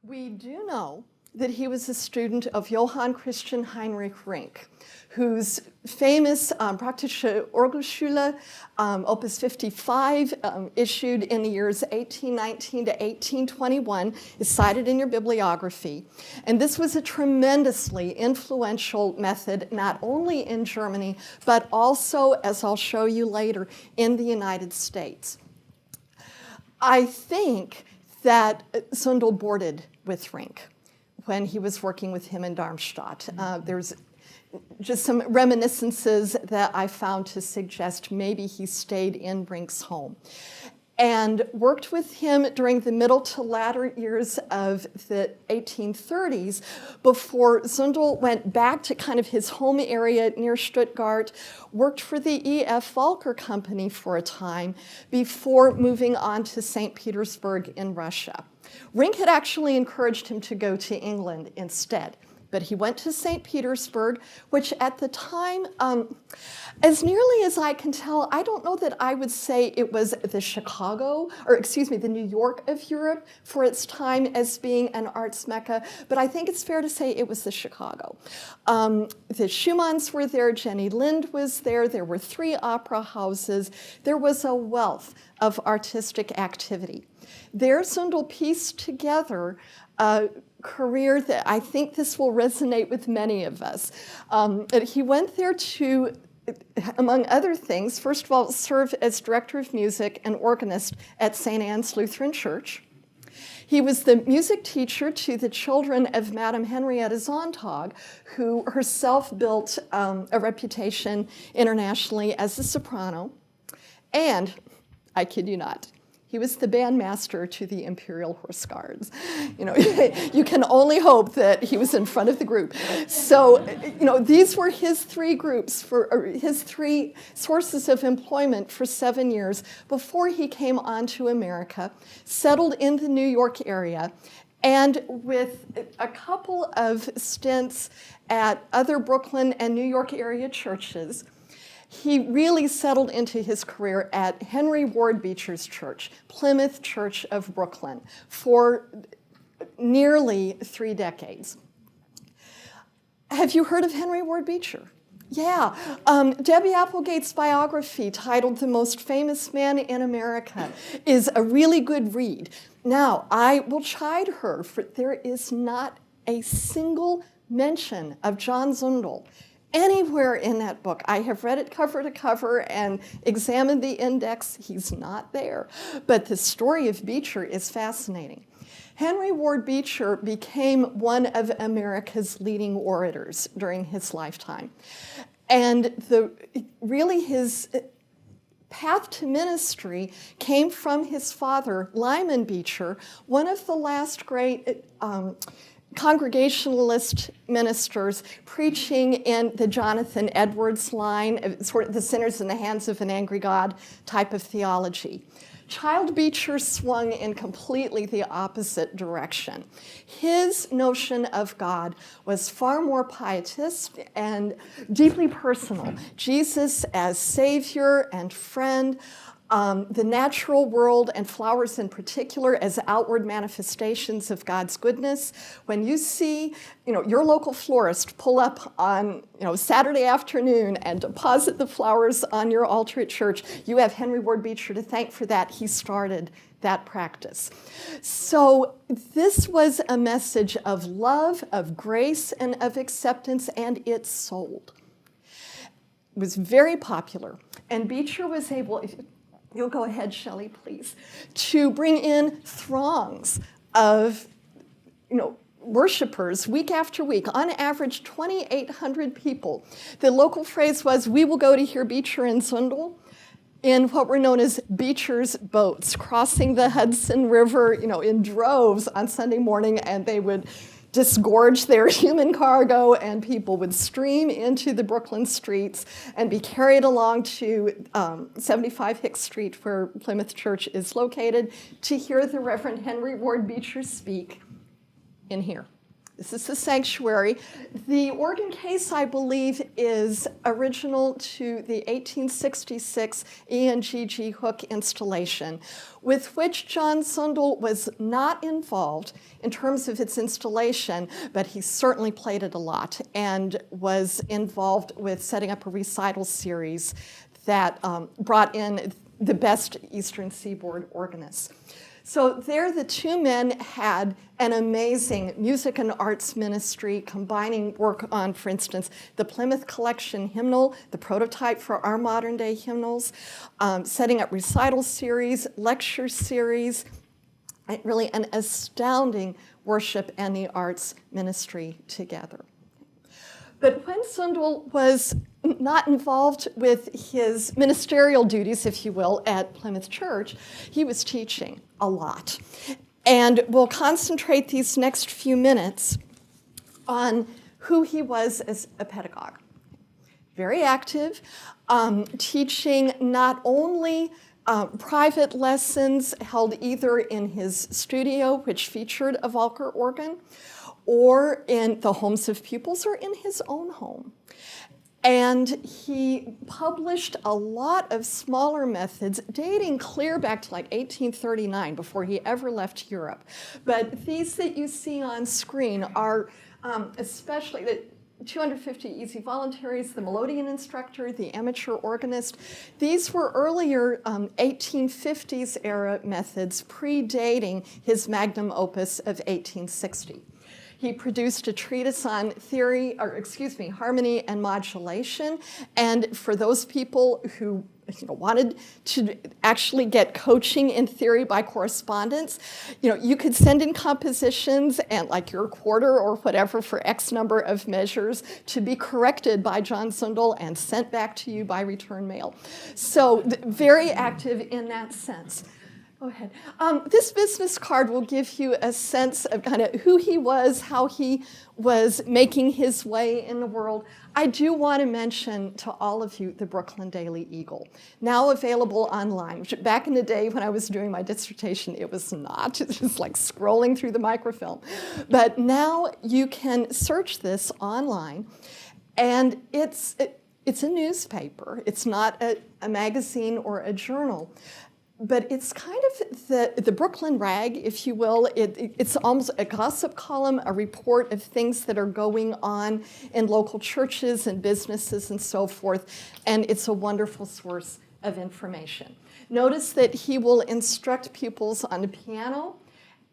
We do know that he was a student of Johann Christian Heinrich Rinck, whose famous Praktische Orgelschule, Opus 55, issued in the years 1819 to 1821, is cited in your bibliography. And this was a tremendously influential method, not only in Germany, but also, as I'll show you later, in the United States. I think that Zundel boarded with Rinck when he was working with him in Darmstadt. There's just some reminiscences that I found to suggest maybe he stayed in Rinck's home and worked with him during the middle to latter years of the 1830s before Zundel went back to kind of his home area near Stuttgart, worked for the E.F. Walker Company for a time before moving on to St. Petersburg in Russia. Rinck had actually encouraged him to go to England instead, but he went to St. Petersburg, which at the time, as nearly as I can tell, I don't know that I would say it was the New York of Europe for its time as being an arts mecca, but I think it's fair to say it was the Chicago. The Schumanns were there, Jenny Lind was there, there were 3 opera houses, there was a wealth of artistic activity. There, Zundel pieced together a career that I think this will resonate with many of us. He went there to, among other things, first of all, serve as director of music and organist at St. Anne's Lutheran Church. He was the music teacher to the children of Madame Henrietta Sontag, who herself built a reputation internationally as a soprano. And, I kid you not, he was the bandmaster to the Imperial Horse Guards. You know, you can only hope that he was in front of the group. So, you know, these were his 3 groups, his 3 sources of employment for 7 years before he came on to America, settled in the New York area, and with a couple of stints at other Brooklyn and New York area churches, he really settled into his career at Henry Ward Beecher's church, Plymouth Church of Brooklyn, for nearly 3 decades. Have you heard of Henry Ward Beecher? Yeah. Debbie Applegate's biography, titled The Most Famous Man in America, is a really good read. Now, I will chide her, for there is not a single mention of John Zundel anywhere in that book. I have read it cover to cover and examined the index. He's not there. But the story of Beecher is fascinating. Henry Ward Beecher became one of America's leading orators during his lifetime. And really his path to ministry came from his father, Lyman Beecher, one of the last great Congregationalist ministers preaching in the Jonathan Edwards line, sort of the sinners in the hands of an angry God type of theology. Child Beecher swung in completely the opposite direction. His notion of God was far more pietist and deeply personal. Jesus as Savior and friend, the natural world and flowers in particular as outward manifestations of God's goodness. When you see, your local florist pull up on, Saturday afternoon and deposit the flowers on your altar at church, you have Henry Ward Beecher to thank for that. He started that practice. So this was a message of love, of grace, and of acceptance, and it sold. It was very popular, and Beecher was able, you'll go ahead, Shelley, please, to bring in throngs of, worshipers week after week, on average 2,800 people. The local phrase was, we will go to hear Beecher and Zundel in what were known as Beecher's boats, crossing the Hudson River, in droves on Sunday morning, and they would disgorge their human cargo, and people would stream into the Brooklyn streets and be carried along to 75 Hicks Street, where Plymouth Church is located, to hear the Reverend Henry Ward Beecher speak in here. This is the sanctuary. The organ case, I believe, is original to the 1866 E&G Hook installation, with which John Zundel was not involved in terms of its installation, but he certainly played it a lot and was involved with setting up a recital series that brought in the best Eastern Seaboard organists. So there the two men had an amazing music and arts ministry, combining work on, for instance, the Plymouth Collection hymnal, the prototype for our modern day hymnals, setting up recital series, lecture series, really an astounding worship and the arts ministry together. But when Zundel was not involved with his ministerial duties, if you will, at Plymouth Church, he was teaching a lot. And we'll concentrate these next few minutes on who he was as a pedagogue. Very active, teaching not only private lessons held either in his studio, which featured a Walker organ, or in the homes of pupils, or in his own home. And he published a lot of smaller methods dating clear back to like 1839, before he ever left Europe. But these that you see on screen are especially the 250 easy voluntaries, the melodeon instructor, the amateur organist. These were earlier 1850s era methods predating his magnum opus of 1860. He produced a treatise on harmony and modulation. And for those people who wanted to actually get coaching in theory by correspondence, you could send in compositions and like your quarter or whatever for X number of measures to be corrected by John Zundel and sent back to you by return mail. So very active in that sense. Go ahead. This business card will give you a sense of kind of who he was, how he was making his way in the world. I do want to mention to all of you the Brooklyn Daily Eagle, now available online, which back in the day when I was doing my dissertation, it was not. It was like scrolling through the microfilm. But now you can search this online, and it's a newspaper. It's not a magazine or a journal. But it's kind of the Brooklyn Rag, if you will. It's almost a gossip column, a report of things that are going on in local churches and businesses and so forth, and it's a wonderful source of information. Notice that he will instruct pupils on the piano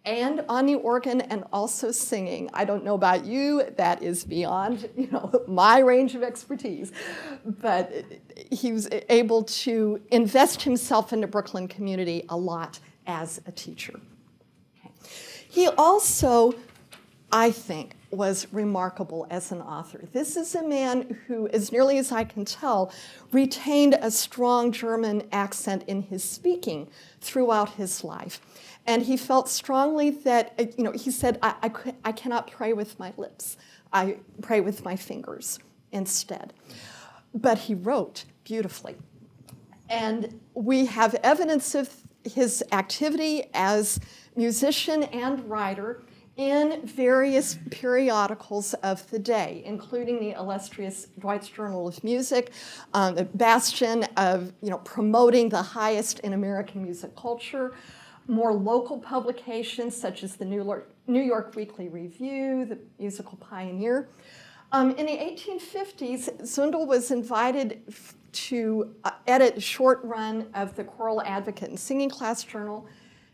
and on the organ, and also singing. I don't know about you, that is beyond my range of expertise, but he was able to invest himself in the Brooklyn community a lot as a teacher. Okay. He also, I think, was remarkable as an author. This is a man who, as nearly as I can tell, retained a strong German accent in his speaking throughout his life. And he felt strongly that, he said, I cannot pray with my lips. I pray with my fingers instead. But he wrote beautifully. And we have evidence of his activity as musician and writer in various periodicals of the day, including the illustrious Dwight's Journal of Music, the bastion of promoting the highest in American music culture, more local publications such as the New York Weekly Review, the Musical Pioneer. In the 1850s, Zundel was invited to edit a short run of the Choral Advocate and Singing Class Journal.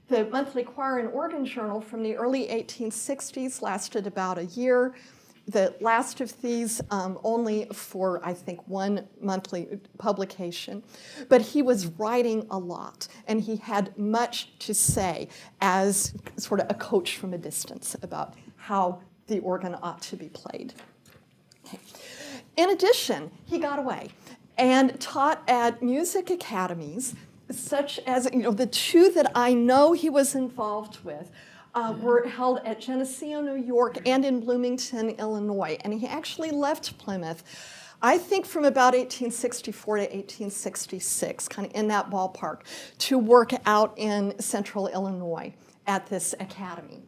The monthly choir and organ journal from the early 1860s lasted about a year. The last of these only for, I think, one monthly publication. But he was writing a lot, and he had much to say as sort of a coach from a distance about how the organ ought to be played. Okay. In addition, he got away and taught at music academies, such as the two that I know he was involved with were held at Geneseo, New York, and in Bloomington, Illinois. And he actually left Plymouth, I think from about 1864 to 1866, kind of in that ballpark, to work out in central Illinois at this academy.